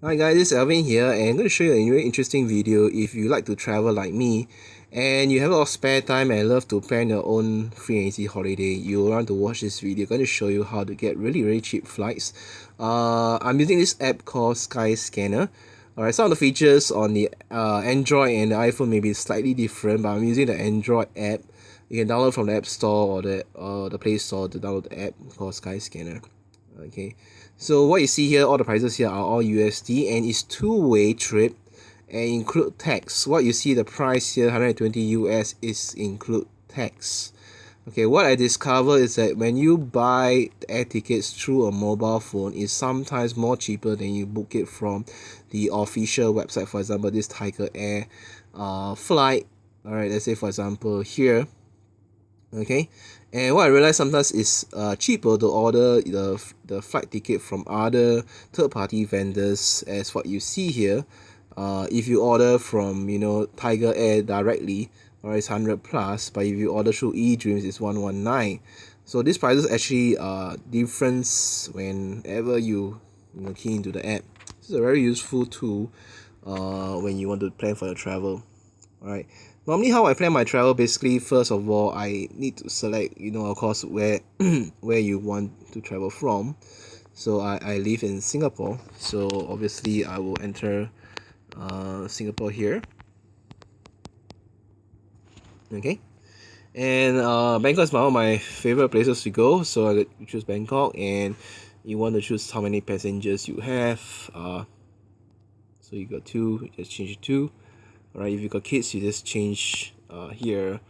Hi guys, this is Alvin here, and I'm going to show you a very interesting video. If you like to travel like me and you have a lot of spare time and love to plan your own free and easy holiday, you want to watch this video. I'm going to show you how to get really cheap flights. I'm using this app called Skyscanner. Alright, some of the features on the Android and the iPhone may be slightly different, but I'm using the Android app. You can download from the App Store or the Play Store to download the app called Skyscanner. Okay, so what you see here, all the prices here are all USD, and it's two-way trip and include tax. What you see, the price here 120 US is include tax. Okay, what I discover is that when you buy the air tickets through a mobile phone, it's sometimes more cheaper than you book it from the official website. For example, this Tiger Air flight. All right, let's say for example here. Okay, and what I realize sometimes is cheaper to order the flight ticket from other third-party vendors, as what you see here. If you order from Tiger Air directly, or it's 100 plus, but if you order through eDreams, it's 119. So these prices actually difference whenever you key into the app. This is a very useful tool when you want to plan for your travel. Alright, normally how I plan my travel, basically first of all I need to select of course where where you want to travel from. So I live in Singapore, so obviously I will enter Singapore here. Okay, and Bangkok is one of my favorite places to go, so I choose Bangkok. And you want to choose how many passengers you have. So you got two, just change it to. Alright, if you got kids, you just change here.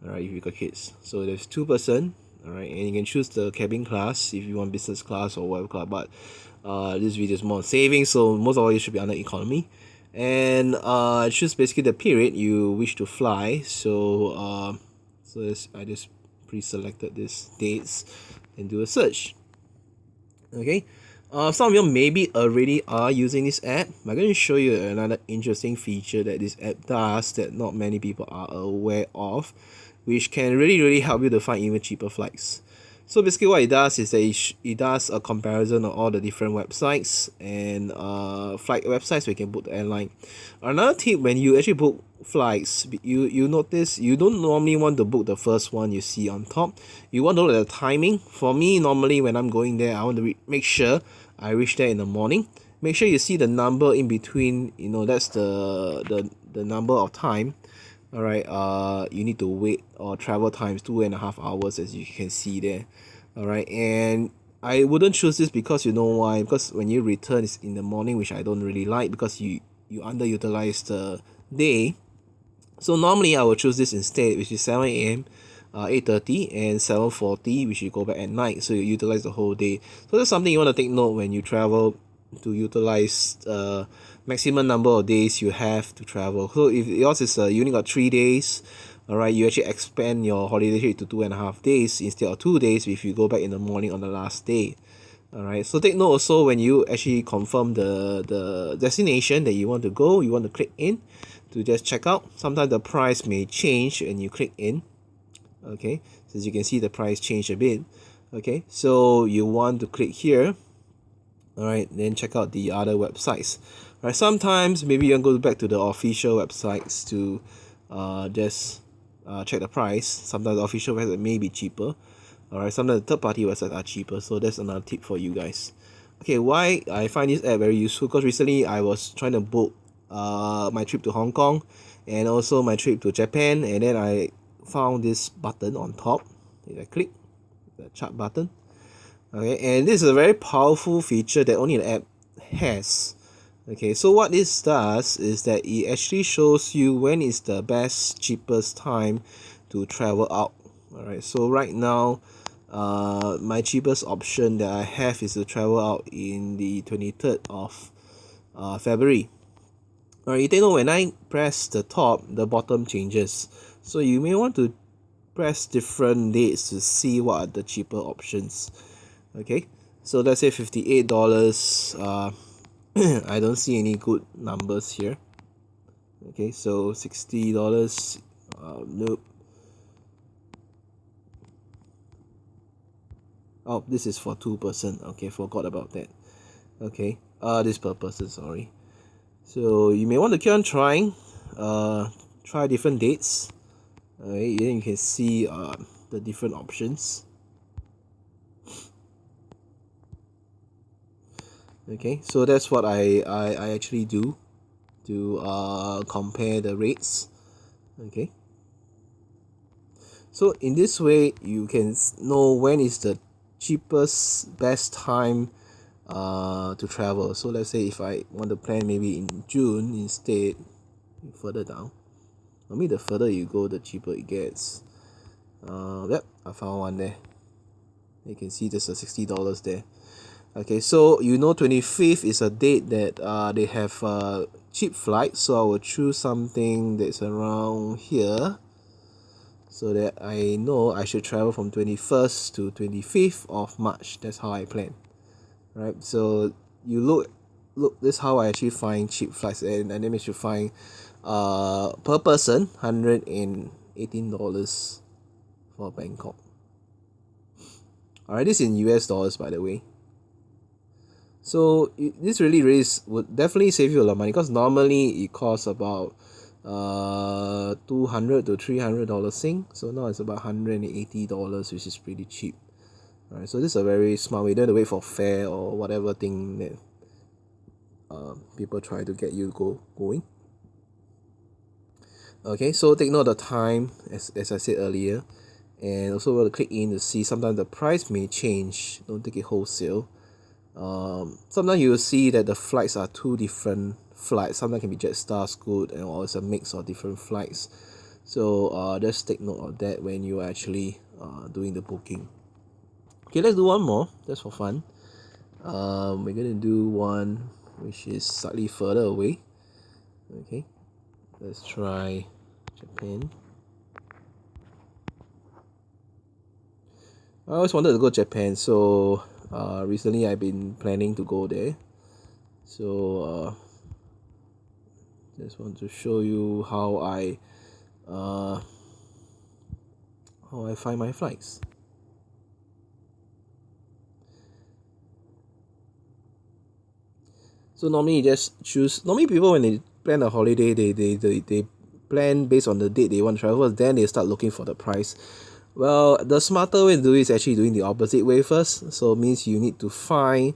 Alright, if you got kids, so there's 2 person. Alright, and you can choose the cabin class if you want business class or whatever class, but this video is more on saving, so most of all you should be under economy. And choose basically the period you wish to fly. So I just pre-selected these dates and do a search. Okay, some of you maybe already are using this app. I'm going to show you another interesting feature that this app does that not many people are aware of, which can really help you to find even cheaper flights. So basically what it does is that it does a comparison of all the different websites and flight websites where you can book the airline. Another tip, when you actually book flights, you notice you don't normally want to book the first one you see on top. You want to look at the timing. For me, normally when I'm going there, I want to make sure I reach there in the morning. Make sure you see the number in between, that's the number of time. Alright, you need to wait, or travel times 2.5 hours, as you can see there. Alright, and I wouldn't choose this because you know why? Because when you return, it's in the morning, which I don't really like, because you underutilize the day. So normally I will choose this instead, which is 7 a.m., 8:30 and 7:40, which you go back at night, so you utilize the whole day. So that's something you want to take note when you travel, to utilize maximum number of days you have to travel. So if yours is you only got 3 days, alright, you actually expand your holiday trip to 2.5 days instead of 2 days if you go back in the morning on the last day. Alright, so take note also, when you actually confirm the destination that you want to go, you want to click in to just check out. Sometimes the price may change when you click in. Okay, so as you can see, the price changed a bit. Okay, so you want to click here. Alright, then check out the other websites. Alright, sometimes maybe you want to go back to the official websites to just check the price. Sometimes the official website may be cheaper. Alright, sometimes the third-party websites are cheaper, so that's another tip for you guys. Okay, why I find this app very useful? Because recently I was trying to book my trip to Hong Kong and also my trip to Japan, and then I found this button on top. I click the chart button. Okay, and this is a very powerful feature that only the app has. Okay, so what this does is that it actually shows you when is the best, cheapest time to travel out. Alright, so right now, my cheapest option that I have is to travel out in the 23rd of February. Alright, you take note, when I press the top, the bottom changes. So you may want to press different dates to see what are the cheaper options. Okay, so let's say $58. I don't see any good numbers here. Okay, so $60. Nope. Oh, this is for 2 person. Okay, forgot about that. Okay, this per person, sorry. So you may want to keep on trying, try different dates. Alright, then you can see the different options. Okay, so that's what I actually do to compare the rates. Okay, so in this way you can know when is the cheapest best time to travel. So let's say if I want to plan maybe in June instead, further down. I mean the further you go the cheaper it gets. Yep, I found one there. You can see there's a $60 there. Okay, so you know 25th is a date that they have cheap flights, so I will choose something that's around here so that I know I should travel from 21st to 25th of March. That's how I plan. Right? So you look this is how I actually find cheap flights, and then you should find per person $118 for Bangkok. Alright, this is in US dollars by the way. So this really would definitely save you a lot of money, because normally it costs about $200 to $300 Sing. So now it's about $180, which is pretty cheap. Alright, so this is a very smart way. You don't have to wait for fare or whatever thing that people try to get you going. Okay, so take note of the time as I said earlier, and also we'll click in to see sometimes the price may change. Don't take it wholesale. Sometimes you will see that the flights are two different flights. Sometimes can be Jetstar, Scoot, and or it's a mix of different flights. So just take note of that when you are actually doing the booking. Okay, let's do one more just for fun. We're gonna do one which is slightly further away. Okay, let's try Japan. I always wanted to go Japan, so recently I've been planning to go there. So just want to show you how I find my flights. So normally you just choose. Normally people when they plan a holiday, they plan based on the date they want to travel. Then they start looking for the price. Well, the smarter way to do it is actually doing the opposite way first. So it means you need to find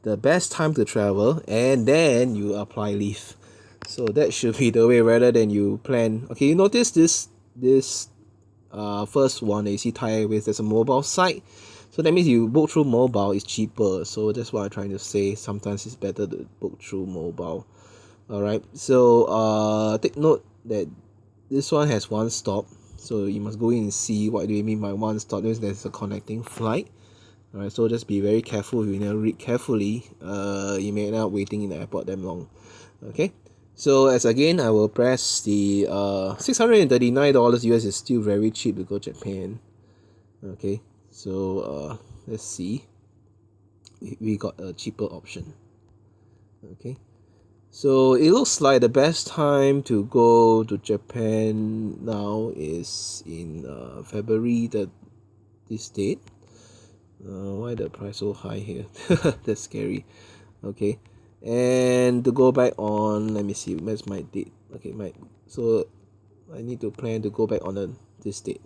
the best time to travel, and then you apply leave. So that should be the way, rather than you plan. Okay, you notice this first one that you see Thai Airways, there's a mobile site. So that means you book through mobile is cheaper. So that's what I'm trying to say. Sometimes it's better to book through mobile. Alright, so take note that this one has one stop. So you must go in and see what do you mean by one stop. Means there's a connecting flight. Alright, so just be very careful. If you never read carefully, you may end up waiting in the airport that long. Okay, so as again, I will press the $639 US is still very cheap to go Japan. Okay, so let's see. We got a cheaper option. Okay, so it looks like the best time to go to Japan now is in February this date. Why the price so high here? That's scary. Okay, and to go back on, let me see, where's my date? Okay, so I need to plan to go back on this date.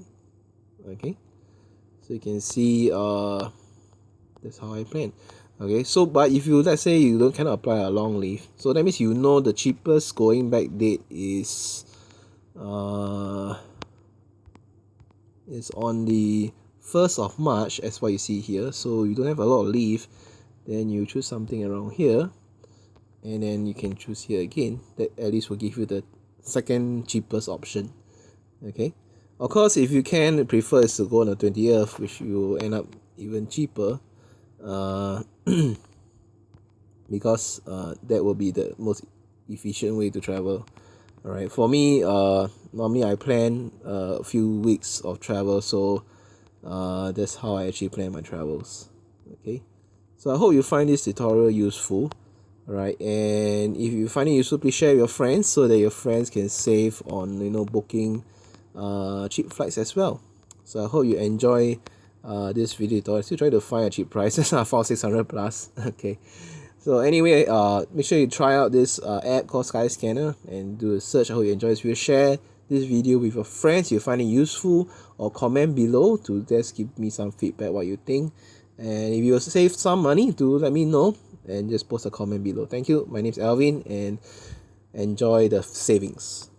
Okay, so you can see that's how I plan. Okay, so but if you, let's say you don't cannot apply a long leave, so that means you know the cheapest going back date is on the 1st of March, as what you see here. So you don't have a lot of leave, then you choose something around here, and then you can choose here again. That at least will give you the second cheapest option. Okay, of course if you can prefer is to go on the 20th, which will end up even cheaper, because that will be the most efficient way to travel. Alright, for me, normally I plan a few weeks of travel, so that's how I actually plan my travels. Okay, so I hope you find this tutorial useful. Alright, and if you find it useful, please share with your friends so that your friends can save on booking cheap flights as well. So I hope you enjoy this video tutorial. Still trying to find a cheap price. I found 600 plus. Okay, So anyway, make sure you try out this app called Skyscanner and do a search. I hope you enjoy this video. Share this video with your friends if you find it useful, or comment below to just give me some feedback what you think. And if you save some money, do let me know and just post a comment below. Thank you. My name is Alvin, and enjoy the savings.